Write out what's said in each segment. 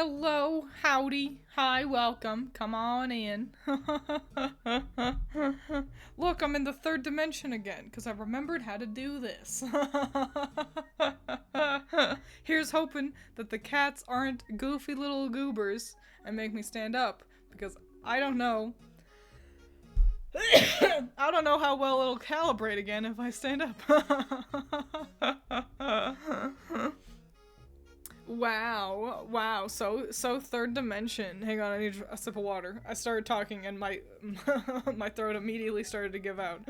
Hello, howdy, hi, welcome, come on in. Look, I'm in the third dimension again, because I remembered how to do this. Here's hoping that the cats aren't goofy little goobers and make me stand up, because I don't know. I don't know how well it'll calibrate again if I stand up. Wow, so third dimension. Hang on, I need a sip of water. I started talking and my my throat immediately started to give out.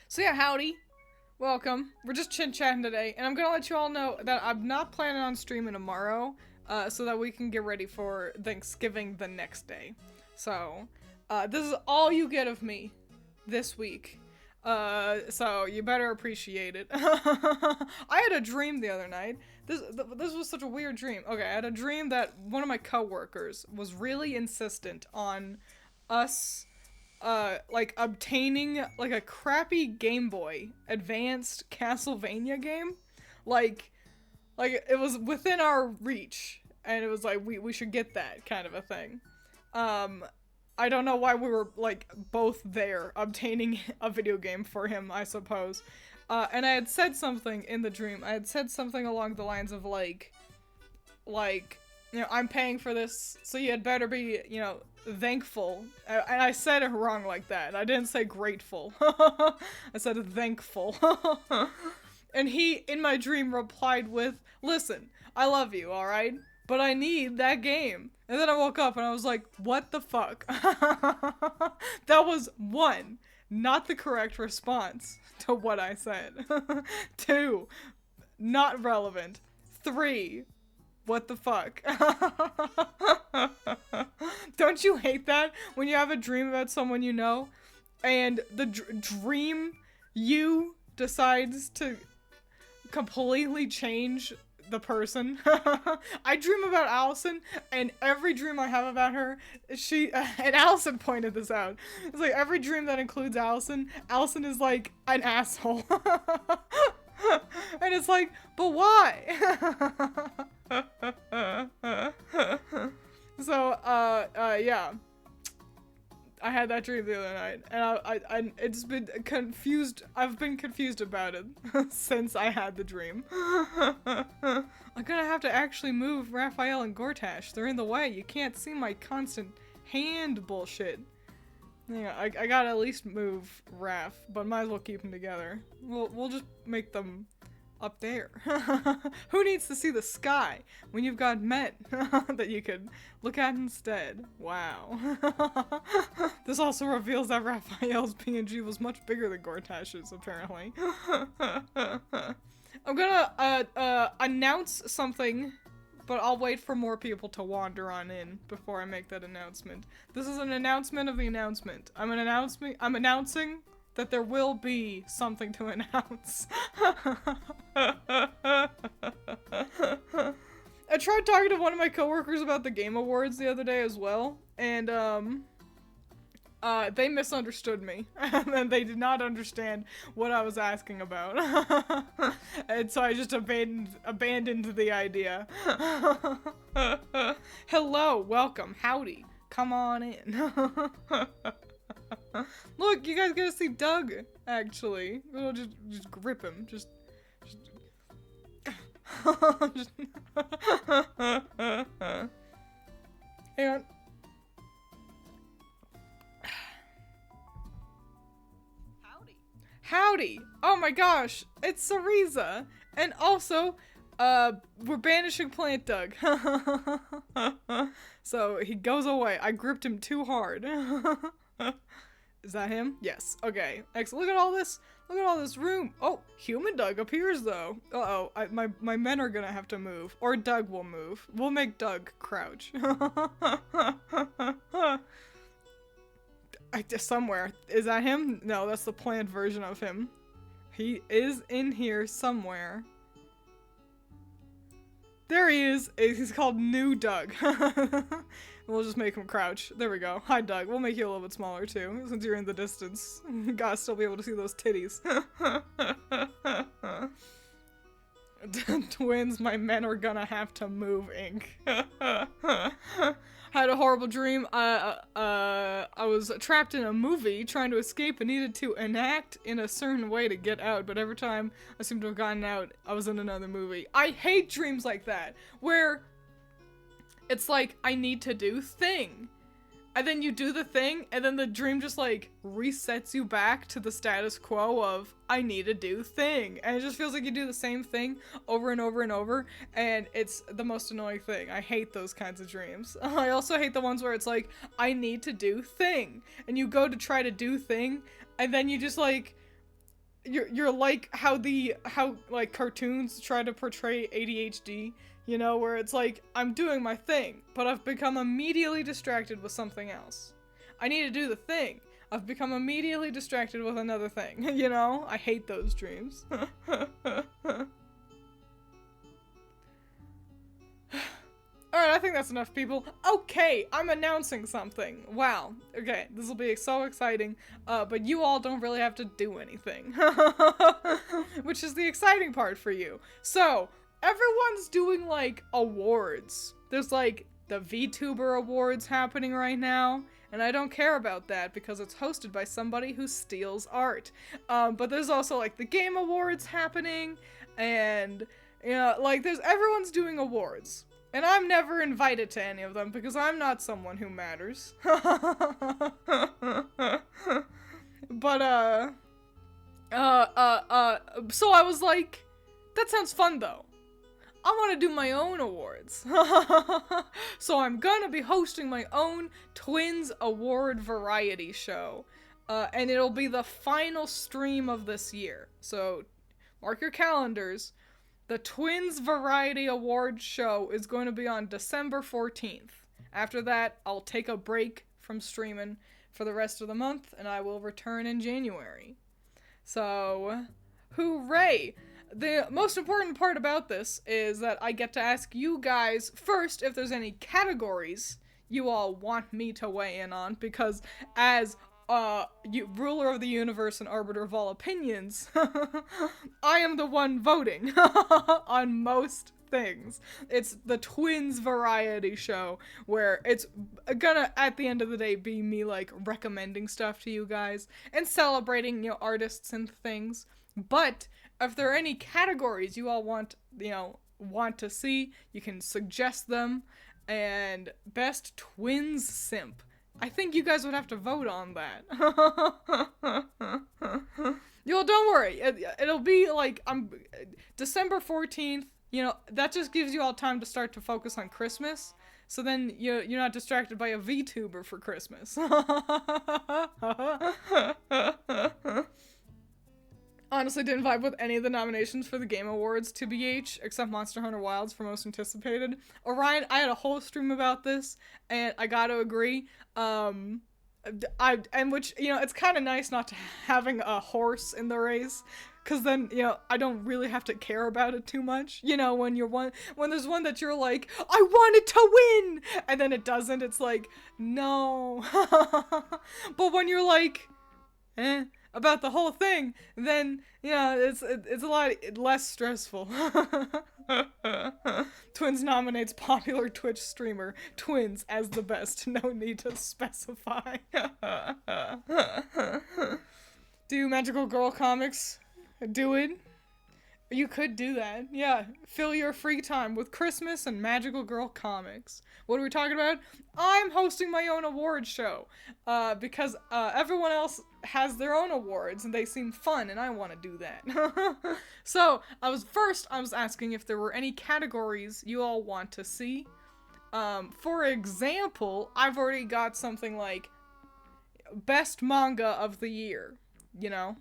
So yeah, howdy. Welcome. We're just chit-chatting today, and I'm gonna let you all know that I'm not planning on streaming tomorrow, so that we can get ready for Thanksgiving the next day. So, this is all you get of me this week. So you better appreciate it. I had a dream the other night. This was such a weird dream. Okay, I had a dream that one of my coworkers was really insistent on us, like obtaining like a crappy Game Boy Advanced Castlevania game. Like it was within our reach, and it was like we should get that kind of a thing. I don't know why we were, like, both there, obtaining a video game for him, I suppose. And I had said something in the dream. I had said something along the lines of, like, you know, I'm paying for this, so you had better be, you know, thankful. And I said it wrong like that. I didn't say grateful. I said thankful. And he, in my dream, replied with, listen, I love you, alright? But I need that game. And then I woke up and I was like, what the fuck? That was 1, not the correct response to what I said. 2, not relevant. 3, what the fuck? Don't you hate that when you have a dream about someone you know and the dream you decides to completely change the person? I dream about Allison, and every dream I have about her, and Allison pointed this out. It's like every dream that includes Allison is like an asshole. And it's like, but why? So, yeah. I had that dream the other night, and it's been confused. I've been confused about it since I had the dream. I'm gonna have to actually move Raphael and Gortash. They're in the way. You can't see my constant hand bullshit. Yeah, I gotta at least move Raph, but might as well keep them together. We'll just make them up there. Who needs to see the sky when you've got men that you could look at instead? Wow. This also reveals that Raphael's PNG was much bigger than Gortash's, apparently. I'm gonna announce something, but I'll wait for more people to wander on in before I make that announcement. This is an announcement of the announcement. I'm announcing that there will be something to announce. I tried talking to one of my coworkers about the Game Awards the other day as well, and they misunderstood me, and they did not understand what I was asking about. And so I just abandoned the idea. Hello, welcome, howdy, come on in. Look, you guys get to see Doug, actually. We'll just grip him. Just hang on. Howdy! Oh my gosh, it's Cereza! And also, we're banishing Plant Doug. So he goes away. I gripped him too hard. Is that him? Yes. Okay. Excellent. Look at all this. Look at all this room. Oh, human Doug appears though. Uh-oh. My men are gonna have to move. Or Doug will move. We'll make Doug crouch. Somewhere. Is that him? No, that's the plant version of him. He is in here somewhere. There he is. He's called New Doug. We'll just make him crouch. There we go. Hi, Doug. We'll make you a little bit smaller, too, since you're in the distance. Gotta still be able to see those titties. Twins, my men are gonna have to move, Inc. Had a horrible dream. I was trapped in a movie trying to escape and needed to enact in a certain way to get out, but every time I seemed to have gotten out, I was in another movie. I hate dreams like that, where it's like, I need to do thing. And then you do the thing, and then the dream just, like, resets you back to the status quo of, I need to do thing. And it just feels like you do the same thing over and over and over, and it's the most annoying thing. I hate those kinds of dreams. I also hate the ones where it's like, I need to do thing. And you go to try to do thing, and then you just, like, you're like how like, cartoons try to portray ADHD. You know, where it's like, I'm doing my thing, but I've become immediately distracted with something else. I need to do the thing. I've become immediately distracted with another thing. You know? I hate those dreams. Alright, I think that's enough, people. Okay, I'm announcing something. Wow. Okay, this will be so exciting. But you all don't really have to do anything. Which is the exciting part for you. So, everyone's doing, like, awards. There's, like, the VTuber Awards happening right now, and I don't care about that because it's hosted by somebody who steals art. But there's also, like, the Game Awards happening, and, you know, like, everyone's doing awards. And I'm never invited to any of them because I'm not someone who matters. But, so I was like, that sounds fun, though. I want to do my own awards. So I'm gonna be hosting my own Twiins Award Variety Show. And it'll be the final stream of this year. So mark your calendars. The Twiins Variety Awards Show is going to be on December 14th. After that, I'll take a break from streaming for the rest of the month, and I will return in January. So, hooray! The most important part about this is that I get to ask you guys first if there's any categories you all want me to weigh in on, because as ruler of the universe and arbiter of all opinions, I am the one voting on most things. It's the Twiins Variety Show, where it's gonna, at the end of the day, be me, like, recommending stuff to you guys and celebrating, you know, artists and things. But if there are any categories you all want to see, you can suggest them. And best Twiins simp. I think you guys would have to vote on that. Yo, don't worry. It'll be like December 14th. You know, that just gives you all time to start to focus on Christmas. So then you're not distracted by a VTuber for Christmas. Honestly, didn't vibe with any of the nominations for the Game Awards, TBH, except Monster Hunter Wilds for most anticipated. Orion, I had a whole stream about this, and I gotta agree. Which, you know, it's kind of nice not to having a horse in the race, because then, you know, I don't really have to care about it too much. You know, when there's one that you're like, I want it to win, and then it doesn't, it's like, no. But when you're like, about the whole thing, then, yeah, it's a lot less stressful. Twiins nominates popular Twitch streamer Twiins as the best. No need to specify. Do magical girl comics? Do it. You could do that. Yeah. Fill your free time with Christmas and magical girl comics. What are we talking about? I'm hosting my own award show. Because everyone else has their own awards and they seem fun and I want to do that. So, I was asking if there were any categories you all want to see. For example, I've already got something like best manga of the year, you know?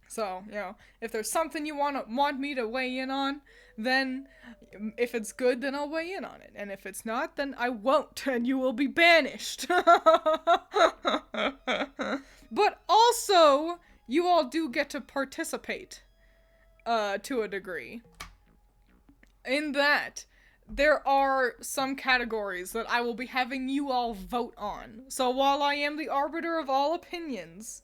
So, you know, if there's something you want me to weigh in on, then if it's good, then I'll weigh in on it. And if it's not, then I won't, and you will be banished. But also, you all do get to participate, to a degree. in that, there are some categories that I will be having you all vote on. So while I am the arbiter of all opinions,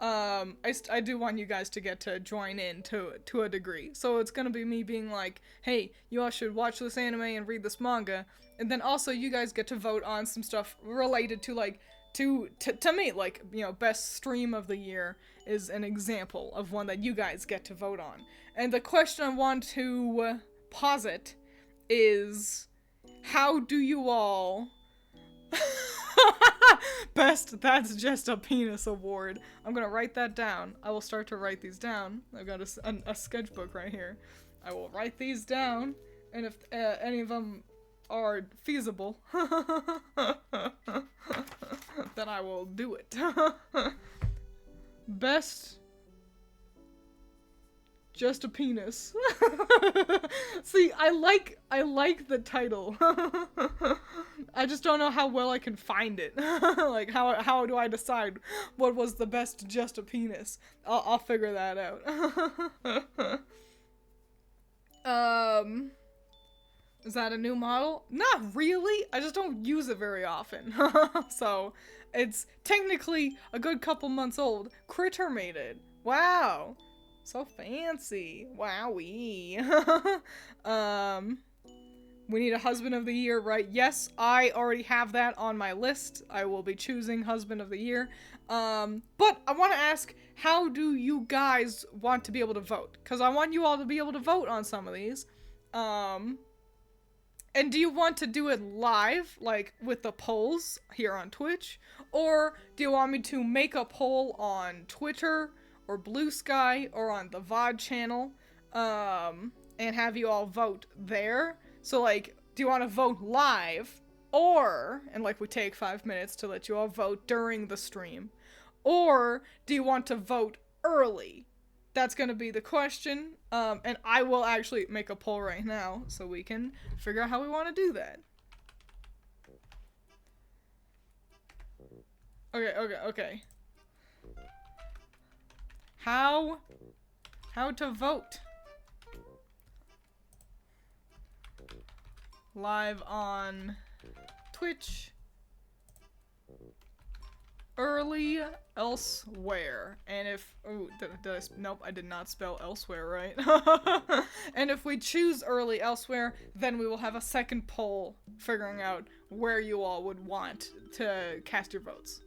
I do want you guys to get to join in to a degree. So it's gonna be me being like, hey, you all should watch this anime and read this manga, and then also you guys get to vote on some stuff related to like to me, like, you know, best stream of the year is an example of one that you guys get to vote on. And the question I want to posit is, how do you all best That's Just a Penis award. I'm gonna write that down. I will start to write these down. I've got a sketchbook right here. I will write these down, and if any of them are feasible, then I will do it. Best Just a Penis. See, I like the title. I just don't know how well I can find it. Like, how do I decide what was the best Just a Penis? I'll figure that out. Is that a new model? Not really. I just don't use it very often. So, it's technically a good couple months old. Critter made it. Wow. So fancy. Wowee. We need a husband of the year, right? Yes, I already have that on my list. I will be choosing husband of the year. But I want to ask, how do you guys want to be able to vote? Because I want you all to be able to vote on some of these. And do you want to do it live, like with the polls here on Twitch? Or do you want me to make a poll on Twitter or Blue Sky or on the VOD channel, and have you all vote there? So, like, do you want to vote live, or, and like we take 5 minutes to let you all vote during the stream, or do you want to vote early? That's gonna be the question, and I will actually make a poll right now so we can figure out how we want to do that. Okay. How to vote. Live on Twitch. Early elsewhere. And if, oh, nope, I did not spell elsewhere right. And if we choose early elsewhere, then we will have a second poll figuring out where you all would want to cast your votes.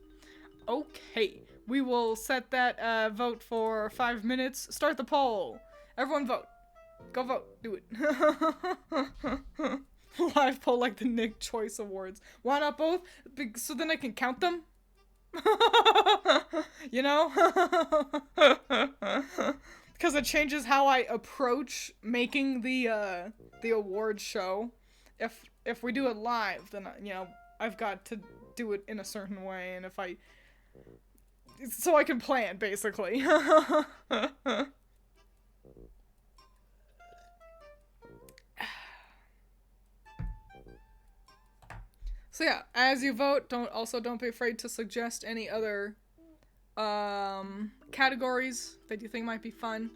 Okay, we will set that vote for 5 minutes. Start the poll. Everyone vote. Go vote. Do it. Live poll like the Nick Choice Awards. Why not both? So then I can count them? You know? Because it changes how I approach making the award show. If we do it live, then, you know, I've got to do it in a certain way, and if I... So I can plan, basically. So yeah, as you vote, don't be afraid to suggest any other categories that you think might be fun.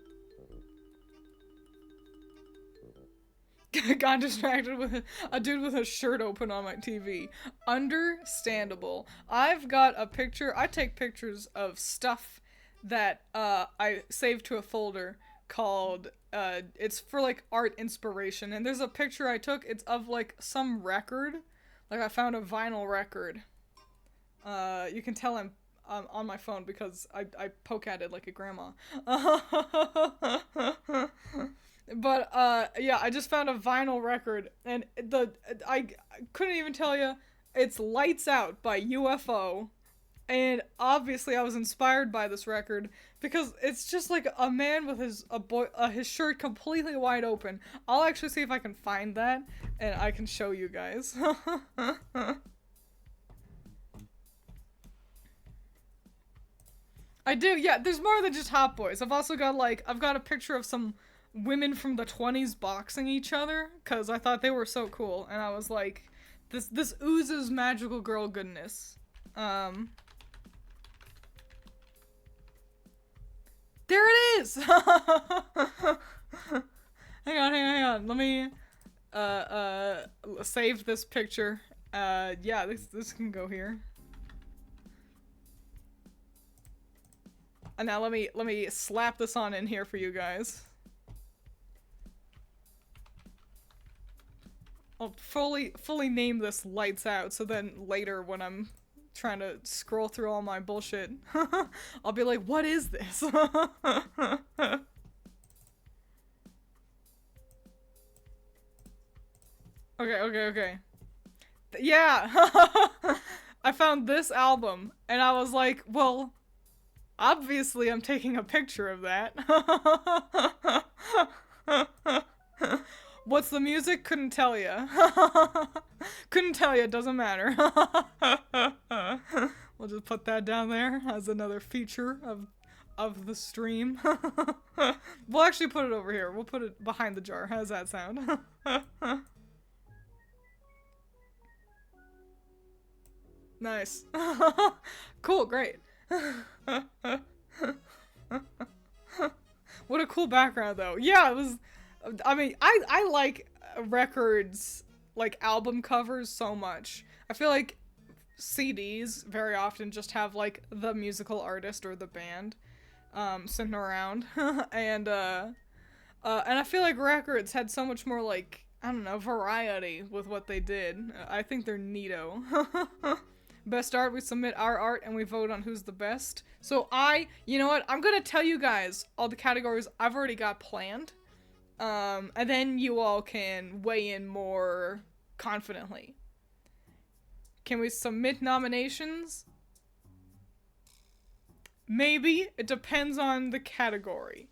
Got distracted with a dude with a shirt open on my TV. Understandable. I've got a picture. I take pictures of stuff that I save to a folder called it's for like art inspiration, and there's a picture I took. It's of like some record. Like, I found a vinyl record. You can tell I'm on my phone because I poke at it like a grandma. But, yeah, I just found a vinyl record, and I couldn't even tell you, it's Lights Out by UFO, and obviously I was inspired by this record, because it's just like a man with his shirt completely wide open. I'll actually see if I can find that, and I can show you guys. I do, yeah, there's more than just Hot Boys. I've also got, like, I've got a picture of some women from the 20s boxing each other, because I thought they were so cool, and I was like, this oozes magical girl goodness. There it is! Hang on, let me saved this picture. Yeah, this can go here. And now let me slap this on in here for you guys. I'll fully name this Lights Out, so then later when I'm trying to scroll through all my bullshit, I'll be like, what is this? Okay. Yeah! I found this album, and I was like, well, obviously I'm taking a picture of that. What's the music? Couldn't tell ya. Couldn't tell ya, doesn't matter. We'll just put that down there as another feature of the stream. We'll actually put it over here. We'll put it behind the jar. How does that sound? Nice. Cool, great. What a cool background, though. Yeah, it was... I mean, I like records, like album covers so much. I feel like CDs very often just have, like, the musical artist or the band sitting around. And I feel like records had so much more, like, I don't know, variety with what they did. I think they're neato. Best art, we submit our art and we vote on who's the best. So you know what, I'm gonna tell you guys all the categories I've already got planned. And then you all can weigh in more confidently. Can we submit nominations? Maybe. It depends on the category.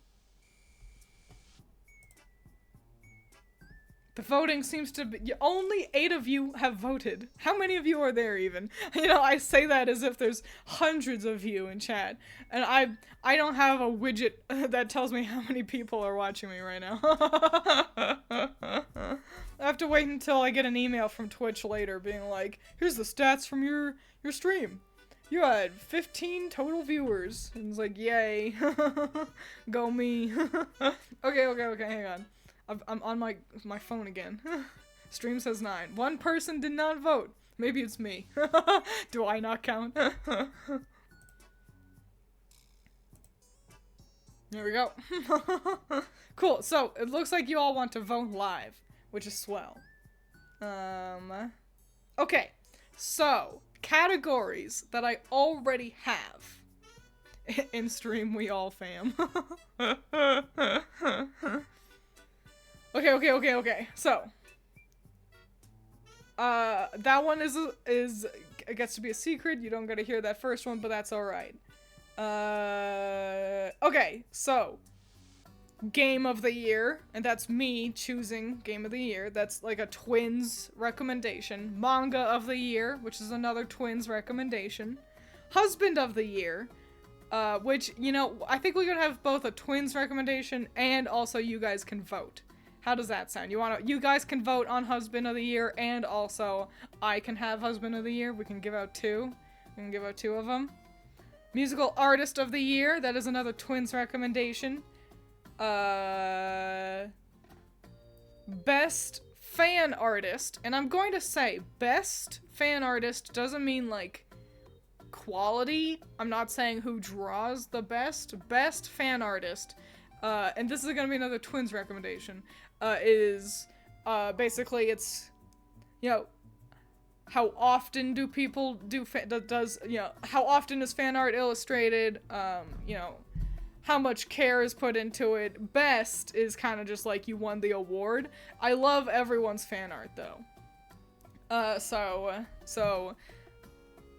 The voting seems to be... Only 8 of you have voted. How many of you are there even? You know, I say that as if there's hundreds of you in chat. And I don't have a widget that tells me how many people are watching me right now. I have to wait until I get an email from Twitch later being like, here's the stats from your stream. You had 15 total viewers. And it's like, yay. Go me. Okay, hang on. I'm on my phone again. Stream says 9. One person did not vote. Maybe it's me. Do I not count? There we go. Cool, so it looks like you all want to vote live, which is swell. Okay, so categories that I already have in Stream We All Fam. Okay. So, that one is it gets to be a secret. You don't get to hear that first one, but that's all right. Okay. So, Game of the Year, and that's me choosing Game of the Year. That's like a Twiins recommendation. Manga of the Year, which is another Twiins recommendation. Husband of the Year, which, you know, I think we could have both a Twiins recommendation and also you guys can vote. How does that sound? You guys can vote on Husband of the Year, and also I can have Husband of the Year. We can give out 2. We can give out 2 of them. Musical Artist of the Year. That is another Twiins recommendation. Best Fan Artist. And I'm going to say Best Fan Artist doesn't mean, like, quality. I'm not saying who draws the best. Best Fan Artist. And this is gonna be another Twiins recommendation, basically it's, you know, how often do people do, how often is fan art illustrated, you know, how much care is put into it. Best is kind of just like you won the award. I love everyone's fan art, though. So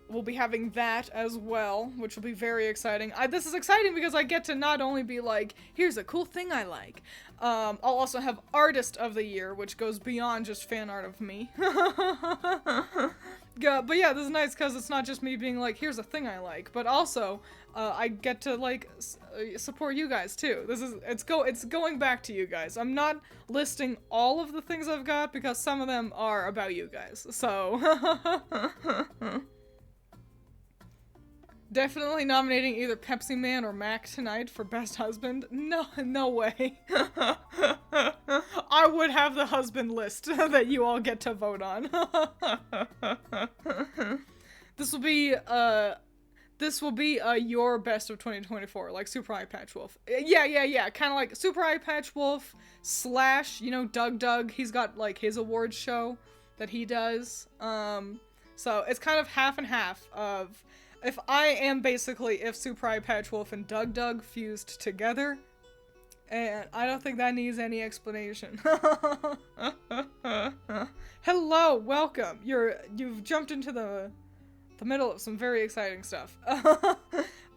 we'll be having that as well, which will be very exciting. This is exciting because I get to not only be like, here's a cool thing I like. I'll also have Artist of the Year, which goes beyond just fan art of me. Yeah, but yeah, this is nice because it's not just me being like, here's a thing I like, but also I get to like support you guys too. It's going back to you guys. I'm not listing all of the things I've got because some of them are about you guys. So definitely nominating either Pepsi Man or Mac tonight for Best Husband. No way. I would have the husband list that you all get to vote on. This will be your best of 2024, like Super Eye Patch Wolf. Yeah. Kind of like Super Eye Patch Wolf / you know, Doug. He's got like his awards show that he does. So it's kind of half and half of if Super Eye Patch Wolf and Doug fused together. And I don't think that needs any explanation. Hello, welcome. You've jumped into the middle of some very exciting stuff.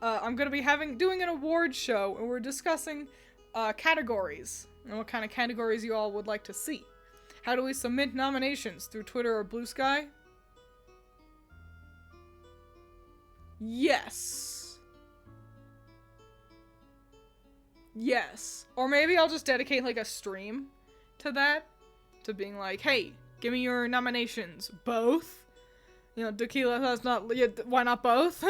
I'm gonna be doing an award show, and we're discussing categories and what kind of categories you all would like to see. How do we submit nominations? Through Twitter or Blue Sky? Yes. Or maybe I'll just dedicate like a stream to that. To being like, hey, give me your nominations. Both? You know, Tequila has not, why not both?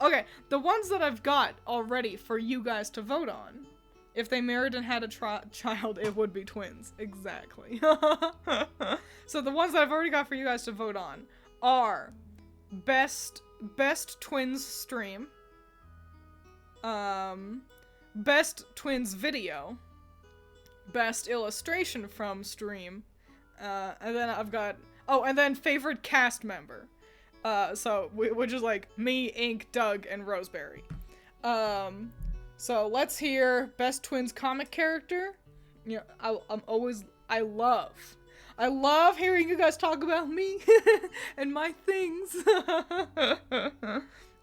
Okay, the ones that I've got already for you guys to vote on. If they married and had a child, it would be twins. Exactly. So the ones that I've already got for you guys to vote on are Best Twins Stream, Best Twins Video, Best Illustration from Stream, and then I've got, and then Favorite Cast Member. Which is like me, Ink, Doug, and Roseberry. So let's hear Best Twins Comic Character. You know, I love hearing you guys talk about me and my things.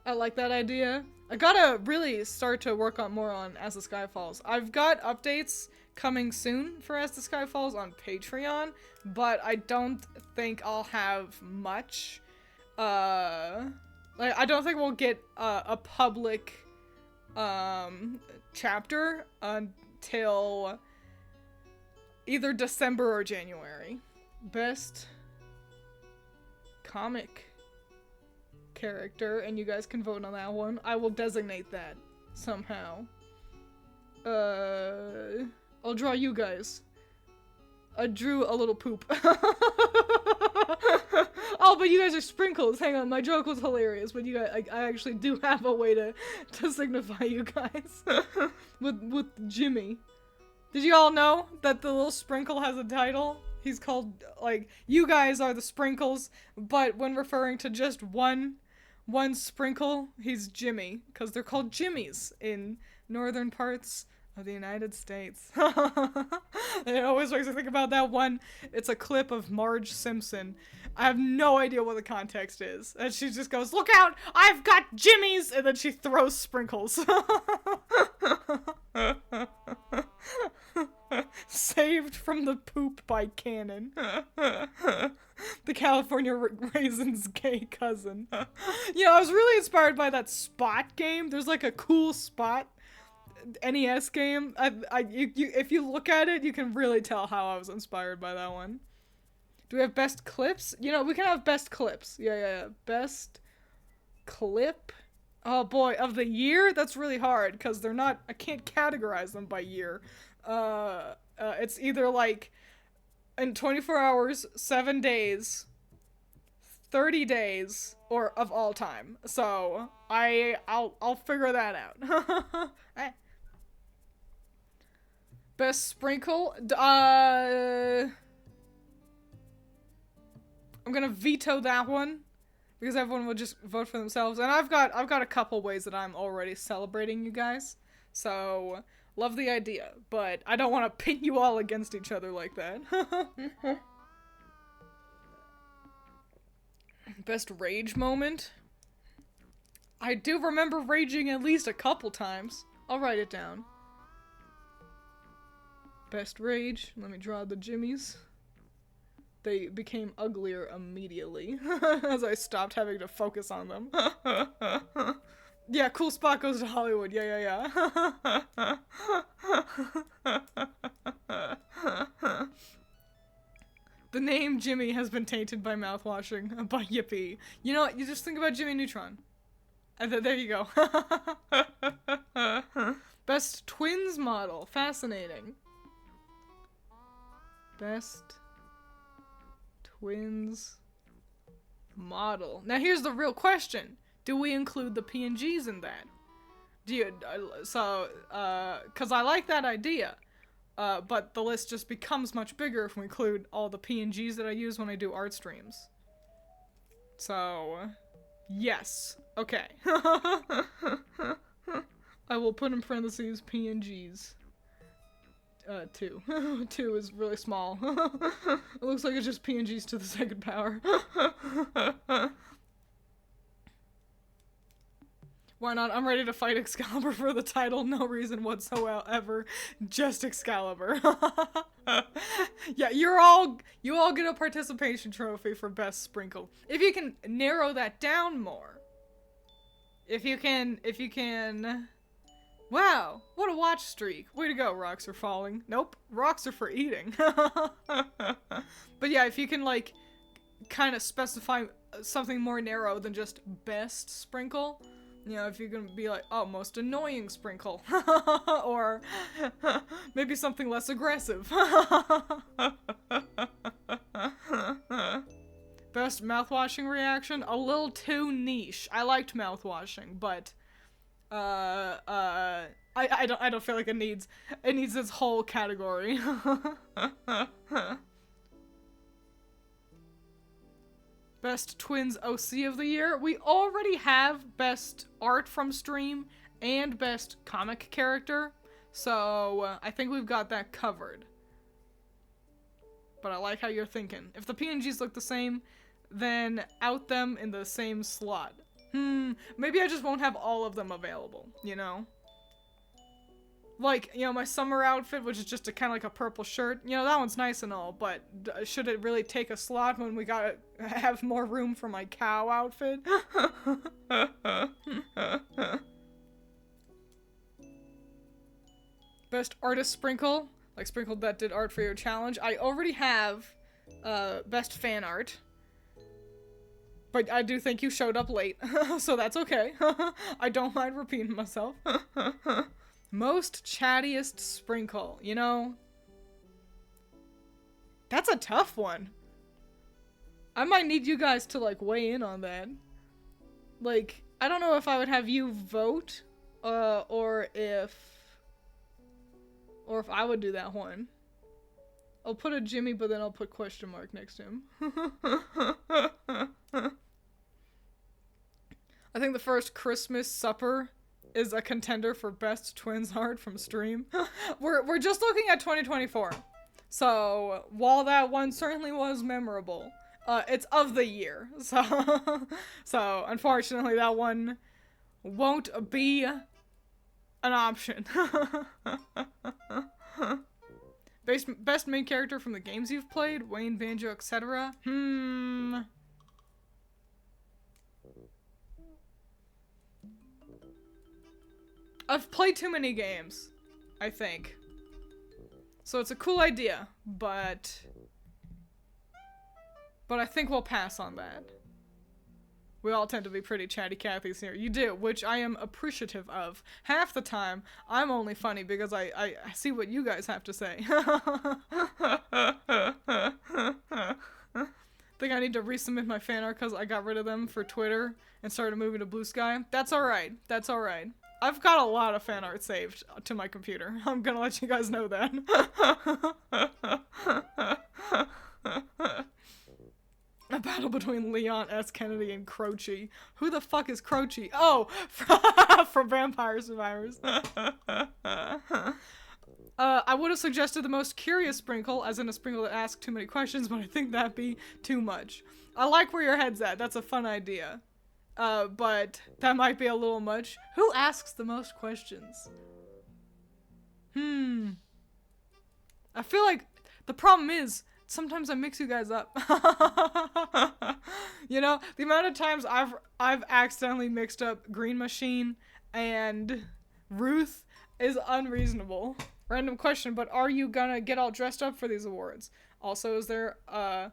I like that idea. I gotta really start to work more on As the Sky Falls. I've got updates coming soon for As the Sky Falls on Patreon, but I don't think I'll have much. I don't think we'll get a public chapter until either December or January. Best comic character, and you guys can vote on that one. I will designate that somehow. I'll draw you guys. I drew a little poop. Oh, but you guys are sprinkles. Hang on, my joke was hilarious, but you guys, I actually do have a way to signify you guys. with Jimmy. Did you all know that the little sprinkle has a title? He's called, like, you guys are the sprinkles, but when referring to just one sprinkle, he's Jimmy, because they're called Jimmies in northern parts of the United States. It always makes me think about that one. It's a clip of Marge Simpson. I have no idea what the context is. And she just goes, "Look out! I've got Jimmies!" And then she throws sprinkles. Saved from the poop by Cannon. The California Raisins gay cousin. Yeah, I was really inspired by that Spot game. There's like a cool Spot NES game. If you look at it, you can really tell how I was inspired by that one. Do we have best clips? You know, we can have best clips. Yeah. Best clip? Oh boy, of the year? That's really hard, because they're not, I can't categorize them by year. It's either like, in 24 hours, 7 days, 30 days, or of all time. So, I'll figure that out. Best sprinkle? I'm gonna veto that one, because everyone will just vote for themselves. And I've got a couple ways that I'm already celebrating you guys. So, love the idea, but I don't want to pit you all against each other like that. Best rage moment? I do remember raging at least a couple times. I'll write it down. Best rage. Let me draw the Jimmies. They became uglier immediately as I stopped having to focus on them. Yeah, cool spot goes to Hollywood. Yeah. The name Jimmy has been tainted by mouthwashing by Yippee. You know what? You just think about Jimmy Neutron. There you go. Best twins model. Fascinating. Best Twiins model. Now here's the real question. Do we include the PNGs in that? Do you, cause I like that idea. But the list just becomes much bigger if we include all the PNGs that I use when I do art streams. So, yes. Okay. I will put in parentheses PNGs. 2. 2 is really small. It looks like it's just PNGs to the second power. Why not? I'm ready to fight Excalibur for the title. No reason whatsoever. Just Excalibur. Yeah, you all get a participation trophy for best sprinkle. If you can narrow that down more. If you can... Wow, what a watch streak. Way to go, rocks are falling. Nope, rocks are for eating. But yeah, if you can, like, kind of specify something more narrow than just best sprinkle, you know, if you can be like, oh, most annoying sprinkle. Or maybe something less aggressive. Best mouthwashing reaction? A little too niche. I liked mouthwashing, but... I don't feel like it needs this whole category. Best Twiins OC of the year. We already have best art from stream and best comic character, so I think we've got that covered. But I like how you're thinking. If the PNGs look the same, then out them in the same slot. Maybe I just won't have all of them available, you know? Like, you know, my summer outfit, which is just a kind of like a purple shirt, you know, that one's nice and all, but should it really take a slot when we gotta have more room for my cow outfit? Best artist sprinkle, like sprinkle that did art for your challenge. I already have, best fan art. But I do think you showed up late, so that's okay. I don't mind repeating myself. Most chattiest sprinkle, you know? That's a tough one. I might need you guys to, like, weigh in on that. Like, I don't know if I would have you vote, or if I would do that one. I'll put a Jimmy, but then I'll put question mark next to him. I think the first Christmas supper is a contender for best Twiins art from stream. We're just looking at 2024. So, while that one certainly was memorable, it's of the year. So unfortunately that one won't be an option. Best main character from the games you've played? Wayne, Banjo, etc. I've played too many games, I think. So it's a cool idea, but I think we'll pass on that. We all tend to be pretty chatty Cathys here. You do, which I am appreciative of. Half the time, I'm only funny because I see what you guys have to say. Think I need to resubmit my fan art because I got rid of them for Twitter and started moving to Blue Sky. That's alright. That's alright. I've got a lot of fan art saved to my computer. I'm gonna let you guys know that. A battle between Leon S. Kennedy and Croce. Who the fuck is Croce? Oh, from Vampire Survivors. I would have suggested the most curious sprinkle, as in a sprinkle that asks too many questions, but I think that'd be too much. I like where your head's at. That's a fun idea. But that might be a little much. Who asks the most questions? I feel like the problem is sometimes I mix you guys up. You know, the amount of times I've accidentally mixed up Green Machine and Ruth is unreasonable. Random question, but are you gonna get all dressed up for these awards? Also, is there a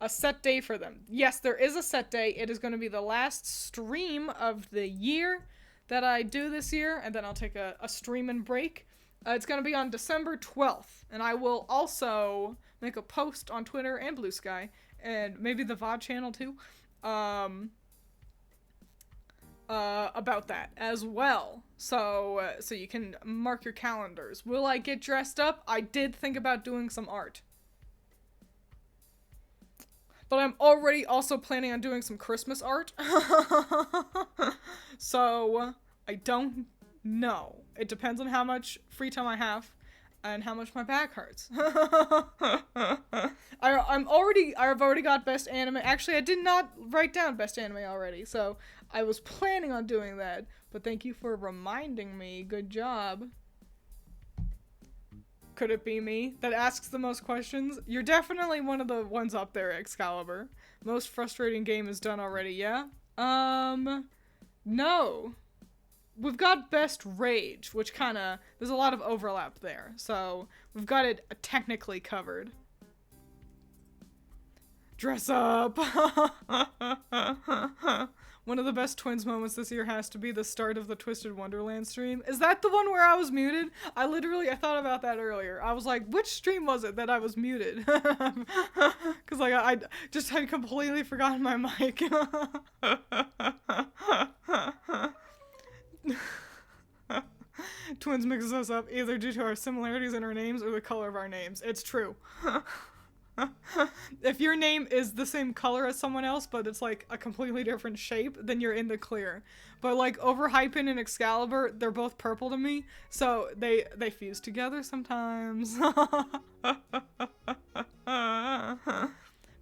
set day for them? Yes, there is a set day. It is going to be the last stream of the year that I do this year, and then I'll take a stream and break. It's going to be on December 12th, and I will also make a post on Twitter and Blue Sky, and maybe the VOD channel too, about that as well. So you can mark your calendars. Will I get dressed up? I did think about doing some art. But I'm already also planning on doing some Christmas art. So I don't know. It depends on how much free time I have and how much my back hurts. I've already got best anime. Actually, I did not write down best anime already, so I was planning on doing that, but thank you for reminding me. Good job. Could it be me that asks the most questions? You're definitely one of the ones up there, Excalibur. Most frustrating game is done already, yeah? No. We've got Best Rage, which kinda, there's a lot of overlap there, so we've got it technically covered. Dress up! One of the best Twiins moments this year has to be the start of the Twisted Wonderland stream. Is that the one where I was muted? I thought about that earlier. I was like, which stream was it that I was muted? Because like, I just had completely forgotten my mic. Twiins mixes us up either due to our similarities in our names or the color of our names. It's true. If your name is the same color as someone else, but it's like a completely different shape, then you're in the clear. But like Overhypin and Excalibur, they're both purple to me, so they fuse together sometimes.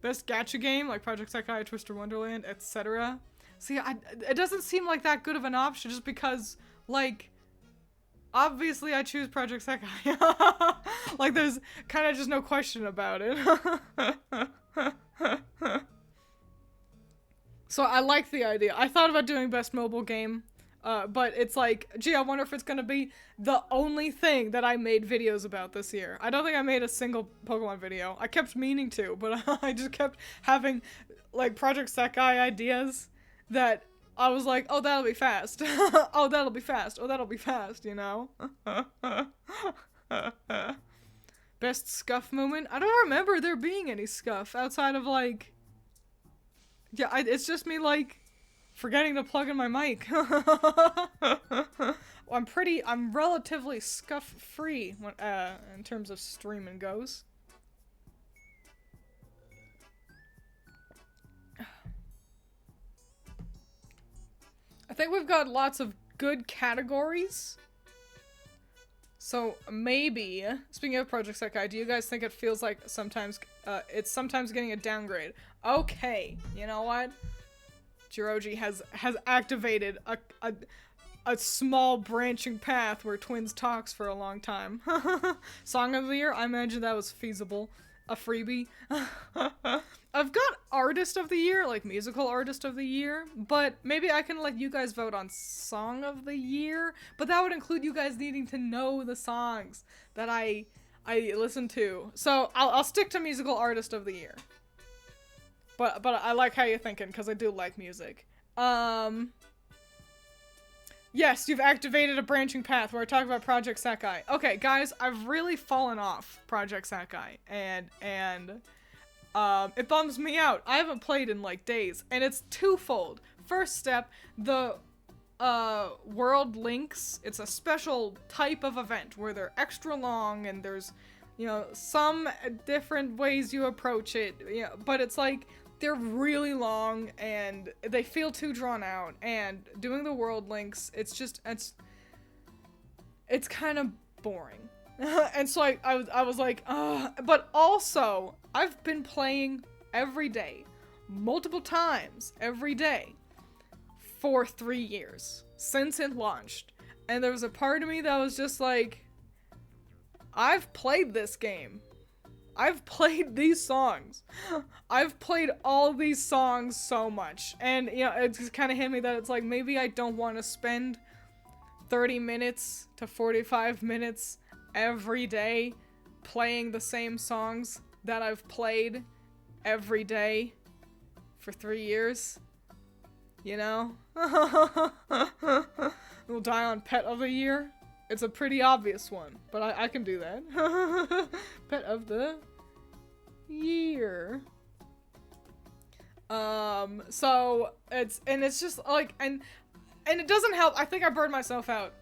Best gacha game, like Project Sekai, Twister Wonderland, etc. See, it doesn't seem like that good of an option just because, like, obviously I choose Project Sekai. Like, there's kind of just no question about it. So I like the idea. I thought about doing best mobile game, but it's like, gee, I wonder if it's gonna be the only thing that I made videos about this year. I don't think I made a single Pokemon video. I kept meaning to, but I just kept having, like, Project Sekai ideas that I was like, oh, that'll be fast. Oh, that'll be fast. Oh, that'll be fast, you know? Best scuff moment? I don't remember there being any scuff outside of, like... Yeah, it's just me, like, forgetting to plug in my mic. I'm relatively scuff-free when, in terms of streaming goes. I think we've got lots of good categories. So maybe, speaking of Project Sekai, do you guys think it feels like sometimes, it's sometimes getting a downgrade? Okay, you know what? Jiroji has activated a small branching path where Twiins talks for a long time. Song of the Year? I imagine that was feasible. A freebie. I've got Artist of the Year, like Musical Artist of the Year, but maybe I can let you guys vote on Song of the Year, but that would include you guys needing to know the songs that I listen to. So I'll stick to Musical Artist of the Year. But I like how you're thinking, because I do like music. Yes, you've activated a branching path where I talk about Project Sekai. Okay, guys, I've really fallen off Project Sekai, and it bums me out. I haven't played in, like, days, and it's twofold. First step, the World Links, it's a special type of event where they're extra long, and there's, you know, some different ways you approach it, you know, but it's like, they're really long, and they feel too drawn out, and doing the World Links, it's kind of boring. And so I was like, ugh. But also, I've been playing every day, multiple times every day, for 3 years, since it launched. And there was a part of me that was just like, I've played this game. I've played these songs. I've played all these songs so much. And, you know, it just kind of hit me that it's like, maybe I don't want to spend 30 minutes to 45 minutes every day playing the same songs that I've played every day for 3 years. You know? We'll die on Pet of the Year. It's a pretty obvious one, but I can do that. Pet of the year. So it's just like, and it doesn't help. I think I burned myself out,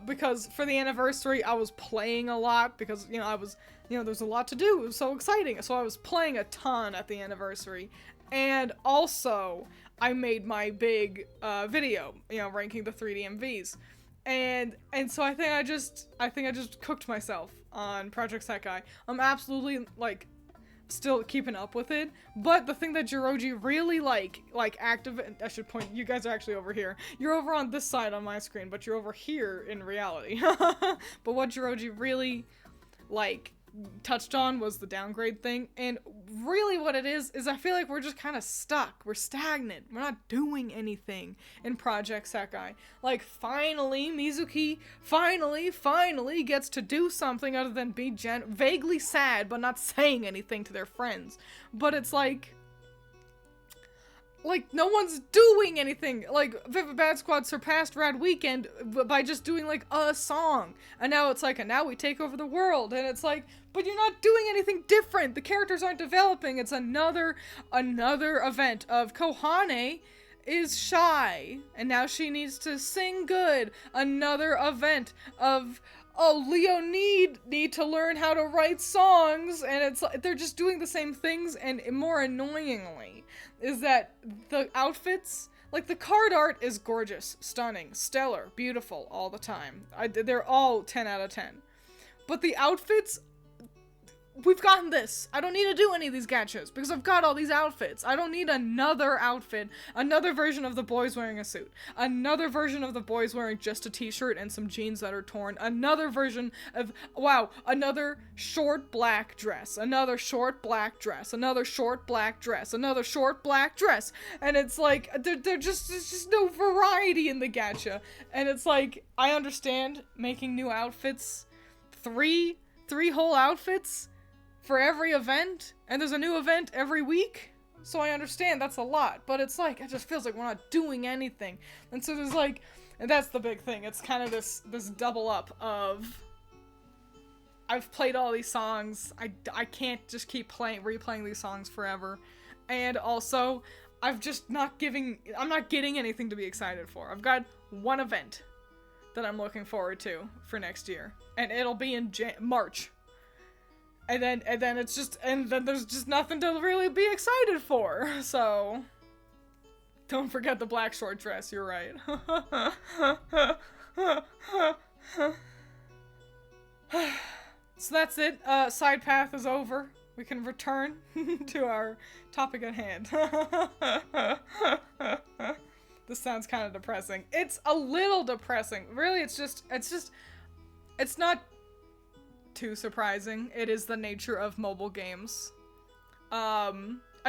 because for the anniversary, I was playing a lot because, there's a lot to do. It was so exciting. So I was playing a ton at the anniversary. And also, I made my big, video, ranking the 3D MVs. And so I think I just cooked myself on Project Sekai. I'm absolutely, like, still keeping up with it, but the thing that Jiroji really like activate, I should point, you guys are actually over here. You're over on this side on my screen, but you're over here in reality. But what Jiroji really, like, touched on was the downgrade thing, and really what it is I feel like we're just kind of stuck. We're stagnant. We're not doing anything in Project Sekai. Like, finally, Mizuki finally gets to do something other than be vaguely sad but not saying anything to their friends. But it's like no one's doing anything. Like, Vivid Bad Squad surpassed Rad Weekend by just doing, like, a song. And now it's like, and now we take over the world. And it's like, but you're not doing anything different. The characters aren't developing. It's another event of Kohane is shy. And now she needs to sing good. Another event of, oh, Leo need to learn how to write songs. And it's like, they're just doing the same things. And more annoyingly is that the outfits, like, the card art is gorgeous, stunning, stellar, beautiful all the time. They're all 10 out of 10. But the outfits, we've gotten this. I don't need to do any of these gachas because I've got all these outfits. I don't need another outfit, another version of the boys wearing a suit, another version of the boys wearing just a t-shirt and some jeans that are torn, another version of, wow, another short black dress, another short black dress, another short black dress, another short black dress. And it's like, there's just no variety in the gacha. And it's like, I understand making new outfits, three whole outfits for every event, and there's a new event every week, so I understand that's a lot, but it's like, it just feels like we're not doing anything. And so there's like, and that's the big thing, it's kind of this double up of, I've played all these songs, I can't just keep replaying these songs forever, and also, I'm not getting anything to be excited for. I've got one event that I'm looking forward to for next year, and it'll be in March. And then it's just, and then there's just nothing to really be excited for. So, don't forget the black short dress, you're right. So that's it. Side path is over. We can return to our topic at hand. This sounds kind of depressing. It's a little depressing. Really, it's not too surprising. It is the nature of mobile games. I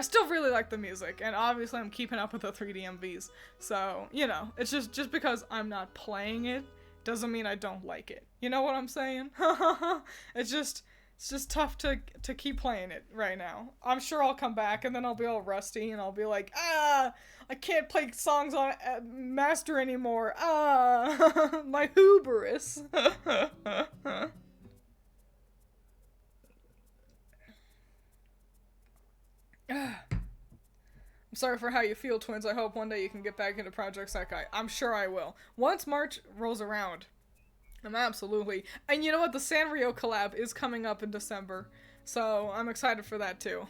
still really like the music, and obviously I'm keeping up with the 3D MVs, so, it's just because I'm not playing it doesn't mean I don't like it. You know what I'm saying? It's just tough to keep playing it right now. I'm sure I'll come back, and then I'll be all rusty, and I'll be like, I can't play songs on Master anymore. My hubris. I'm sorry for how you feel, twins. I hope one day you can get back into Project Sekai. I'm sure I will. Once March rolls around, I'm absolutely... And you know what? The Sanrio collab is coming up in December, so I'm excited for that too.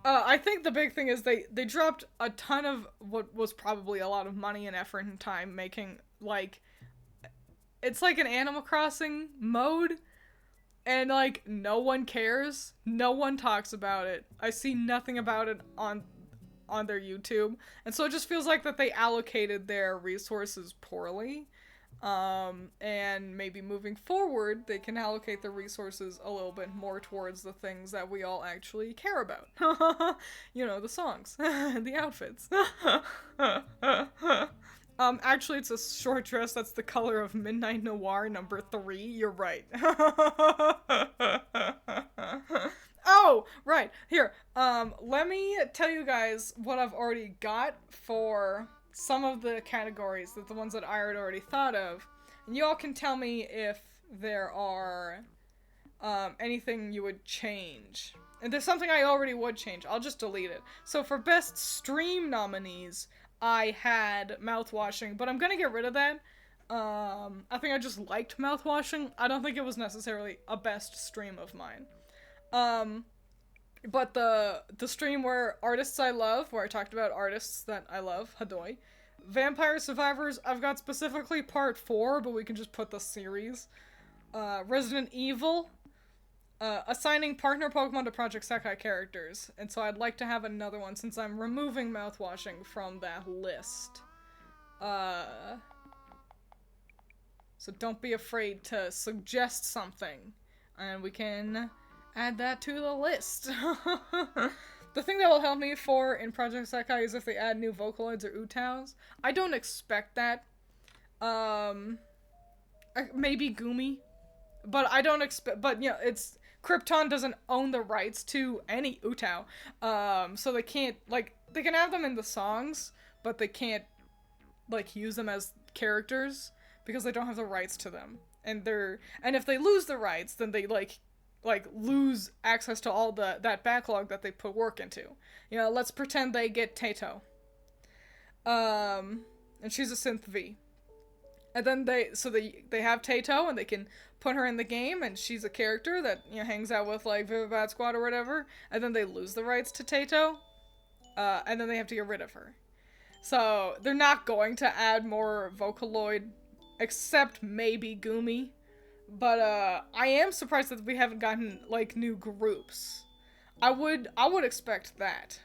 I think the big thing is they dropped a ton of what was probably a lot of money and effort and time making, like... It's like an Animal Crossing mode. And, like, no one cares. No one talks about it. I see nothing about it on their YouTube. And so it just feels like that they allocated their resources poorly. And maybe moving forward, they can allocate the resources a little bit more towards the things that we all actually care about. The songs. The outfits. Actually, it's a short dress that's the color of Midnight Noir number 3. You're right. Oh, right. Here, let me tell you guys what I've already got for some of the categories, the ones that I had already thought of, and you all can tell me if there are anything you would change. And there's something I already would change. I'll just delete it. So for best stream nominees, I had mouthwashing, but I'm gonna get rid of that. I think I just liked mouthwashing. I don't think it was necessarily a best stream of mine. But the stream where artists I love, where I talked about artists that I love, Hadoy. Vampire Survivors, I've got specifically part 4, but we can just put the series. Resident Evil, assigning partner Pokemon to Project Sekai characters, and so I'd like to have another one since I'm removing mouthwashing from that list. So don't be afraid to suggest something, and we can add that to the list. The thing that will help me for in Project Sekai is if they add new Vocaloids or Utaos. I don't expect that. Maybe Gumi. But I don't expect, but you know, it's, Krypton doesn't own the rights to any Utao. So they can't, like, they can have them in the songs, but they can't, like, use them as characters because they don't have the rights to them. And if they lose the rights, then they, like lose access to all that backlog that they put work into. You know, let's pretend they get Tato. And she's a Synth V. And then they have Tato, and they can put her in the game, and she's a character that, you know, hangs out with, like, Vivibat Squad or whatever, and then they lose the rights to Tato, and then they have to get rid of her. So, they're not going to add more Vocaloid, except maybe Gumi, but, I am surprised that we haven't gotten, like, new groups. I would expect that.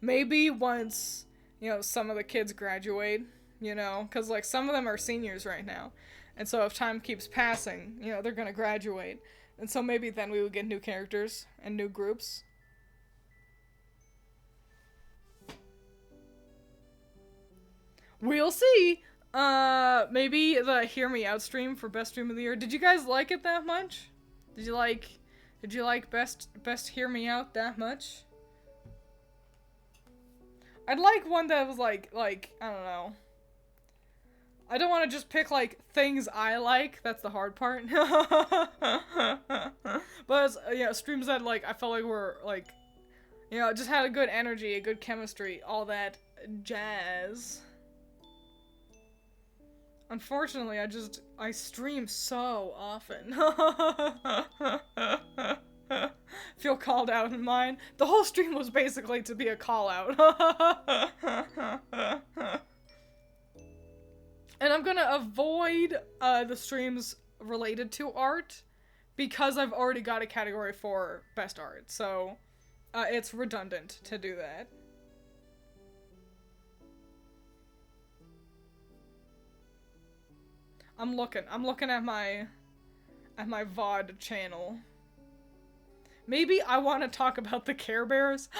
Maybe once, you know, some of the kids graduate, you know, because, like, some of them are seniors right now. And so if time keeps passing, you know, they're gonna graduate. And so maybe then we would get new characters and new groups. We'll see! Maybe the Hear Me Out stream for Best Stream of the Year. Did you guys like it that much? Did you like Best Hear Me Out that much? I'd like one that was like, I don't know. I don't want to just pick, like, things I like. That's the hard part. But, you know, streams that, like, I felt like were, like, you know, just had a good energy, a good chemistry, all that jazz. Unfortunately, I stream so often. Feel called out in mine. The whole stream was basically to be a call out. And I'm gonna avoid the streams related to art because I've already got a category for best art, so it's redundant to do that. I'm looking at my VOD channel. Maybe I want to talk about the Care Bears,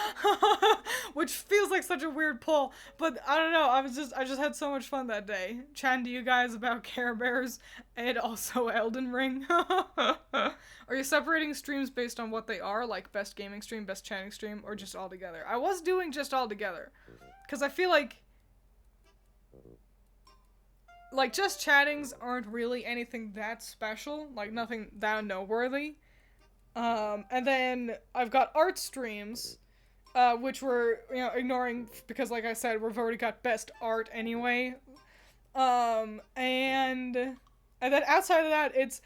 which feels like such a weird pull, but I don't know, I just had so much fun that day, chatting to you guys about Care Bears and also Elden Ring. Are you separating streams based on what they are, like best gaming stream, best chatting stream, or just all together? I was doing just all together, because I feel like just chattings aren't really anything that special, like nothing that noteworthy. And then I've got art streams, which we're, you know, ignoring because, like I said, we've already got best art anyway. And then outside of that, it's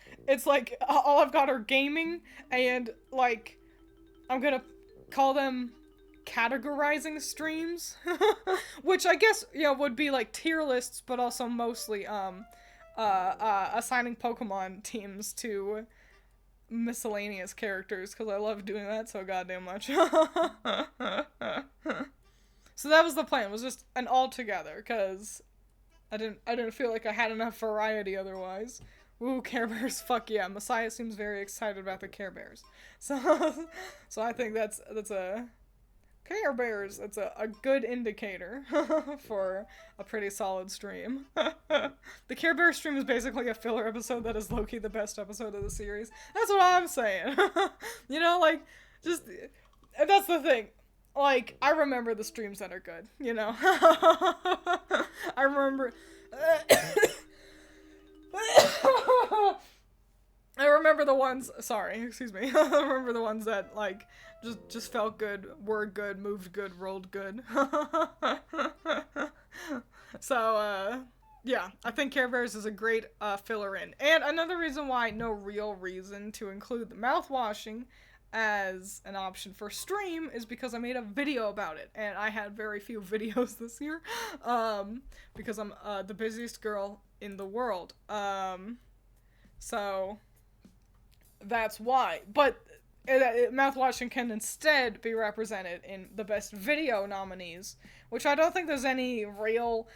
like, all I've got are gaming, and, like, I'm gonna call them categorizing streams, which I guess, you know, would be, like, tier lists, but also mostly, assigning Pokemon teams to miscellaneous characters, because I love doing that so goddamn much. So that was the plan, was just an all together, because I didn't feel like I had enough variety otherwise. Woo, Care Bears, fuck yeah. Messiah seems very excited about the Care Bears. So I think that's a Care Bears, that's a good indicator for a pretty solid stream. The Care Bears stream is basically a filler episode that is low-key the best episode of the series. That's what I'm saying. You know, like, just, that's the thing. like, I remember the streams that are good, you know? I remember... I remember the ones, sorry, excuse me. I remember the ones that, like, just felt good, were good, moved good, rolled good. So, yeah, I think Care Bears is a great filler in. And another reason why, no real reason to include the mouthwashing as an option for stream is because I made a video about it, and I had very few videos this year, because I'm the busiest girl in the world. So that's why. But mouthwashing can instead be represented in the best video nominees, which I don't think there's any real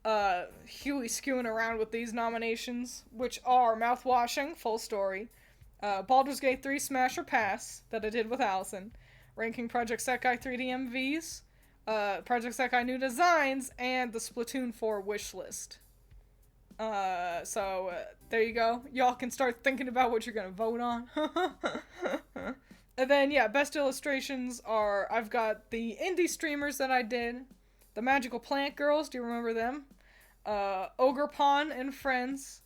Huey skewing around with these nominations, which are mouthwashing, full story, Baldur's Gate 3 Smash or Pass, that I did with Allison, ranking Project Sekai 3D MVs, Project Sekai new designs, and the Splatoon 4 wish list. So there you go. Y'all can start thinking about what you're gonna vote on. And then, yeah, best illustrations are, I've got the indie streamers that I did, the Magical Plant Girls, do you remember them? Ogre Pawn and Friends,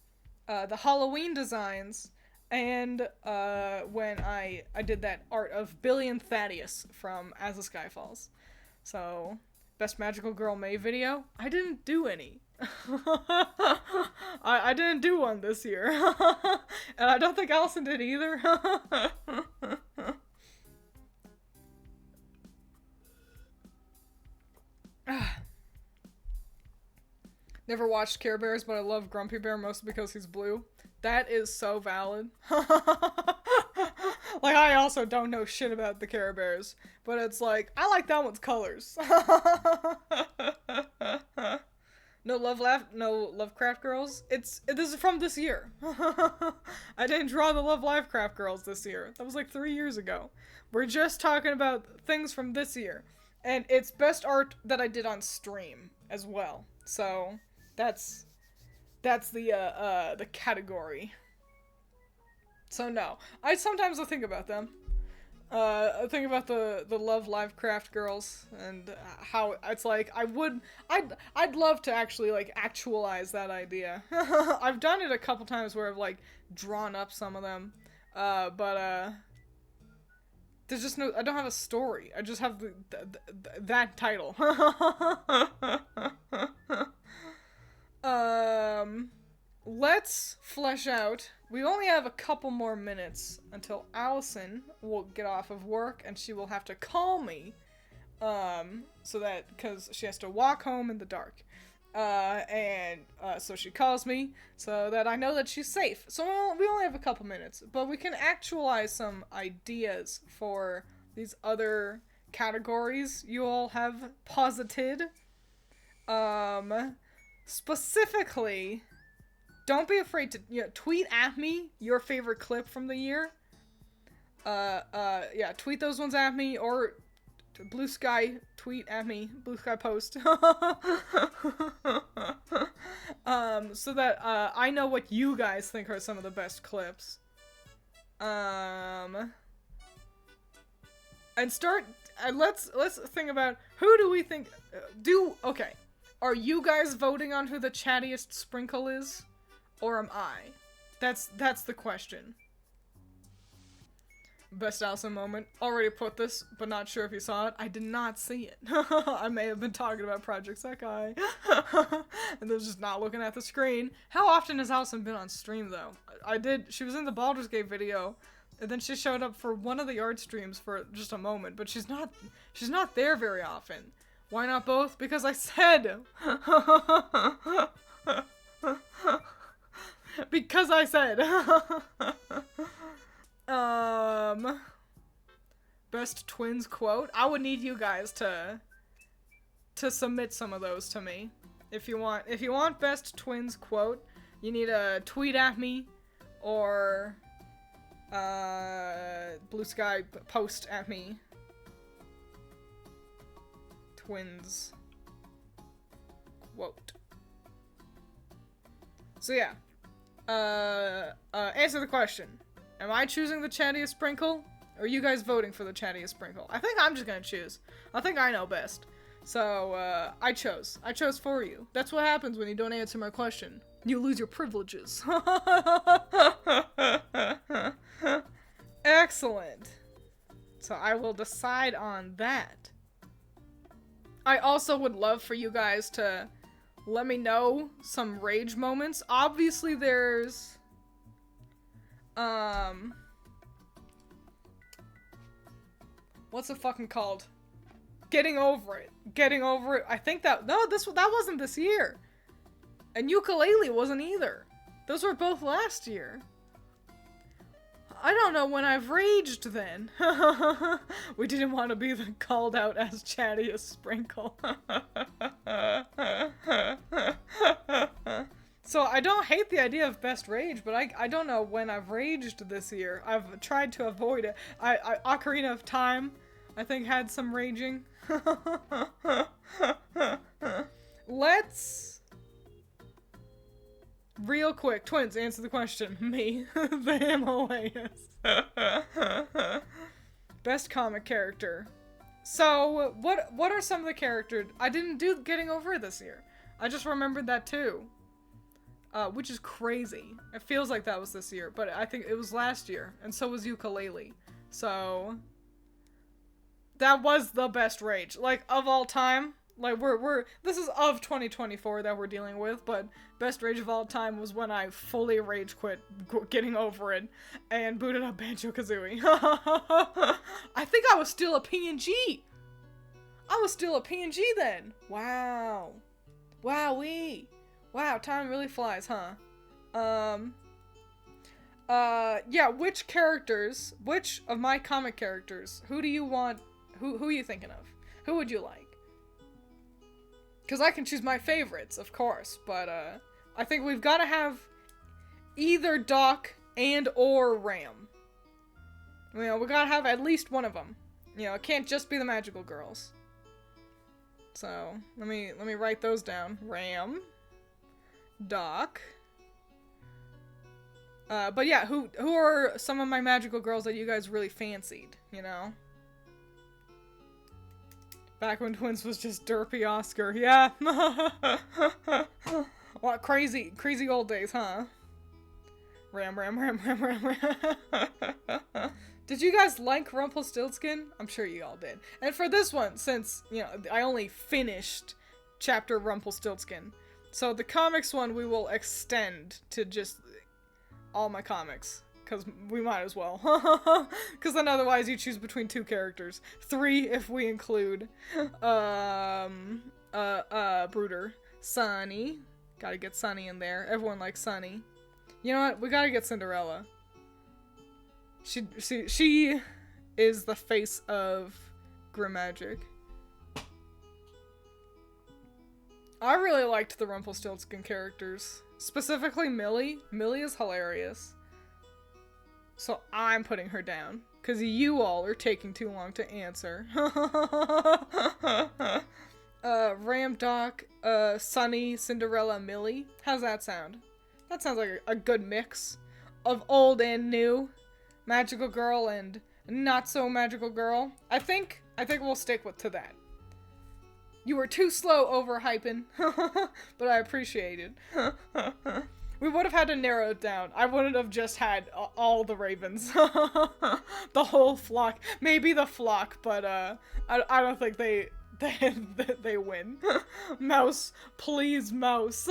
the Halloween designs, and when I did that art of Billy and Thaddeus from As the Sky Falls. So, best Magical Girl May video, I didn't do any. I didn't do one this year. And I don't think Allison did either. Never watched Care Bears, but I love Grumpy Bear mostly because he's blue. That is so valid. Like, I also don't know shit about the Care Bears, but it's like, I like that one's colors. No Lovecraft Girls. This is from this year. I didn't draw the Lovecraft Girls this year. That was like 3 years ago. We're just talking about things from this year. And it's best art that I did on stream as well. So that's the category. So no, I sometimes will think about them. I think about the Love Livecraft girls and how it's like I'd love to actually like actualize that idea. I've done it a couple times where I've like drawn up some of them, but there's just no. I don't have a story. I just have that title. Let's flesh out. We only have a couple more minutes until Allison will get off of work and she will have to call me. So that, because she has to walk home in the dark. So she calls me so that I know that she's safe. So we only have a couple minutes, but we can actualize some ideas for these other categories you all have posited. Specifically, don't be afraid to tweet at me your favorite clip from the year. Yeah, tweet those ones at me, or Blue Sky tweet at me, Blue Sky post. So that I know what you guys think are some of the best clips. And start. Let's think about who do we think okay. Are you guys voting on who the chattiest sprinkle is? Or am I? That's the question. Best Allison moment. Already put this, but not sure if you saw it. I did not see it. I may have been talking about Project Sekai. And then just not looking at the screen. How often has Allison been on stream, though? She was in the Baldur's Gate video, and then she showed up for one of the art streams for just a moment, but she's not there very often. Why not both? Because I said! Because I said! Best Twiins quote? I would need you guys to submit some of those to me. If you want best Twiins quote, you need to tweet at me, or Blue Sky post at me. Twiins quote. So yeah. Answer the question. Am I choosing the chattiest sprinkle? Or are you guys voting for the chattiest sprinkle? I think I'm just gonna choose. I think I know best. So, I chose. I chose for you. That's what happens when you don't answer my question. You lose your privileges. Excellent. So I will decide on that. I also would love for you guys to let me know some rage moments. Obviously there's what's it fucking called? Getting over it. Getting over it. I think that that wasn't this year. And ukulele wasn't either. Those were both last year. I don't know when I've raged then. We didn't want to be called out as chattiest sprinkle. So I don't hate the idea of best rage, but I don't know when I've raged this year. I've tried to avoid it. Ocarina of Time, I think, had some raging. Let's... Real quick, Twins, answer the question. Me, the Himalayas. Best comic character. So, what are some of the characters? I didn't do Getting Over It this year. I just remembered that too. Which is crazy. It feels like that was this year, but I think it was last year, and so was Ukulele. So, that was the best rage. Like, of all time. Like, this is of 2024 that we're dealing with, but best rage of all time was when I fully rage quit Getting Over It and booted up Banjo-Kazooie. I think I was still a PNG! I was still a PNG then! Wow. Wowee. Wow, time really flies, huh? Yeah, which of my comic characters, who do you want, who are you thinking of? Who would you like? Because I can choose my favorites, of course, but, I think we've got to have either Doc and or Ram. You know, we gotta have at least one of them. You know, it can't just be the magical girls. So, let me write those down. Ram. Doc. But yeah, who are some of my magical girls that you guys really fancied, you know? Back when Twiins was just derpy Oscar, yeah. What crazy old days, huh? Ram. Did you guys like Rumpelstiltskin? I'm sure you all did. And for this one, since, you know, I only finished chapter Rumpelstiltskin, so the comics one we will extend to just all my comics. Because we might as well. Because then otherwise you choose between two characters. 3 if we include Brooder. Sunny. Gotta get Sunny in there. Everyone likes Sunny. You know what? We gotta get Cinderella. She is the face of Grim Magic. I really liked the Rumpelstiltskin characters. Specifically Millie. Millie is hilarious. So I'm putting her down, because you all are taking too long to answer. Ram, Doc, Sunny, Cinderella, Millie. How's that sound? That sounds like a good mix of old and new. Magical girl and not so magical girl. I think we'll stick to that. You were too slow overhyping, but I appreciate it. We would have had to narrow it down. I wouldn't have just had all the ravens. The whole flock. Maybe the flock, but I don't think they win. Mouse, please, mouse.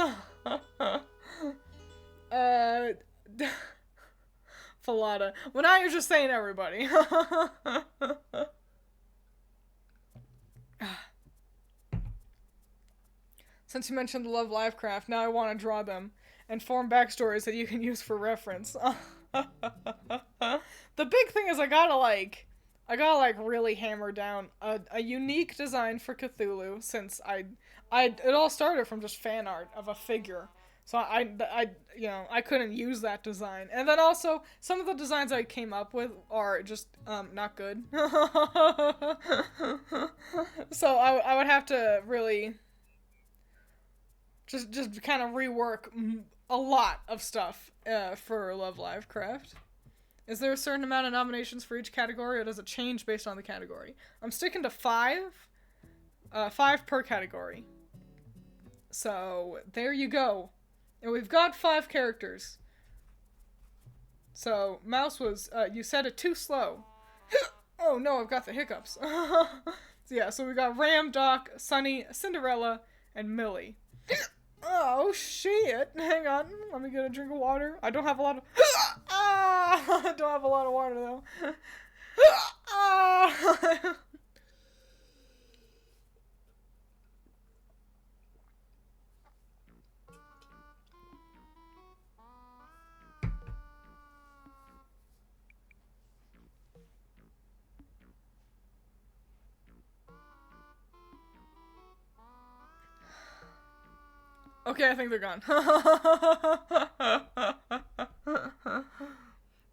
Falada. Well, now you're just saying everybody. Since you mentioned the Love Live craft, now I want to draw them and form backstories that you can use for reference. The big thing is I gotta really hammer down a unique design for Cthulhu, since it all started from just fan art of a figure. So I couldn't use that design. And then also, some of the designs I came up with are just, not good. So I would have to really just kind of rework a lot of stuff, for Love Live Craft. Is there a certain amount of nominations for each category, or does it change based on the category? I'm sticking to 5. 5 per category. So, there you go. And we've got 5 characters. So, Mouse was, you said it too slow. Oh no, I've got the hiccups. So yeah, so we got Ram, Doc, Sunny, Cinderella, and Millie. Oh shit! Hang on, let me get a drink of water. I don't have a lot of. I don't have a lot of water though. Okay, I think they're gone.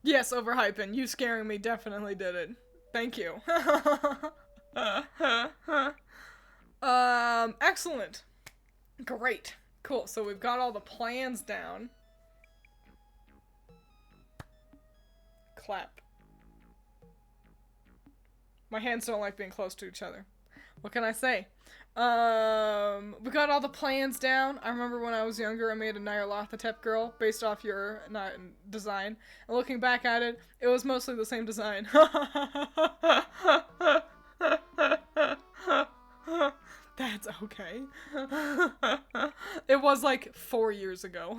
Yes, overhyping. You scaring me definitely did it. Thank you. Excellent. Great. Cool, so we've got all the plans down. Clap. My hands don't like being close to each other. What can I say? We got all the plans down. I remember when I was younger, I made a Nyarlathotep girl based off your design. And looking back at it, it was mostly the same design. That's okay. It was like 4 years ago.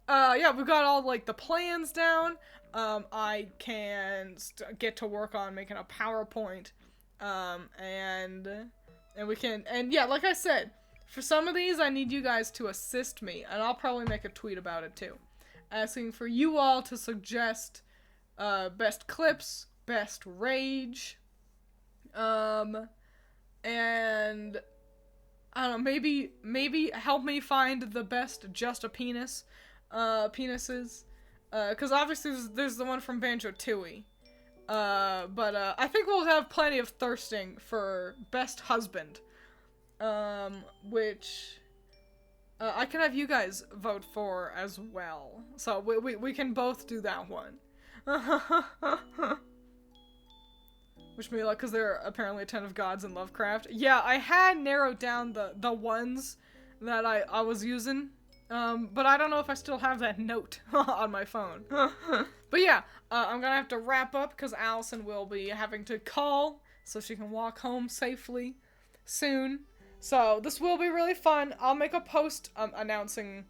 Yeah, we got all like the plans down. I can get to work on making a PowerPoint. And we can, and yeah, like I said, for some of these, I need you guys to assist me, and I'll probably make a tweet about it too, asking for you all to suggest, best clips, best rage, and, I don't know, maybe help me find the best just a penis, penises, cause obviously there's the one from Banjo-Tooie. But I think we'll have plenty of thirsting for best husband, which, I can have you guys vote for as well. So we can both do that one. Which means, like, cause there are apparently a ton of gods in Lovecraft. Yeah, I had narrowed down the ones that I was using. But I don't know if I still have that note on my phone. But yeah, I'm gonna have to wrap up because Allison will be having to call so she can walk home safely soon. So this will be really fun. I'll make a post announcing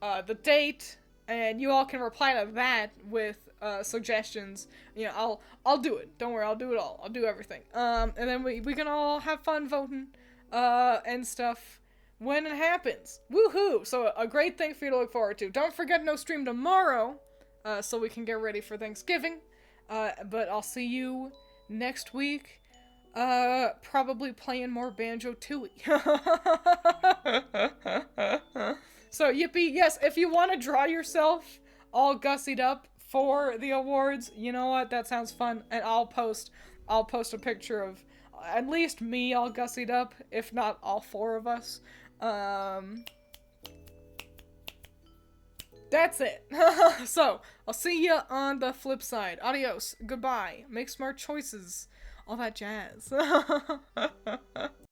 the date, and you all can reply to that with suggestions. You know, I'll do it. Don't worry, I'll do it all. I'll do everything. And then we can all have fun voting and stuff when it happens. Woohoo! So a great thing for you to look forward to. Don't forget no stream tomorrow, so we can get ready for Thanksgiving. But I'll see you next week. Probably playing more Banjo-Tooie. So yippee, yes, if you want to draw yourself all gussied up for the awards, you know what, that sounds fun, and I'll post a picture of at least me all gussied up, if not all 4 of us. That's it. So, I'll see you on the flip side. Adios. Goodbye. Make smart choices. All that jazz.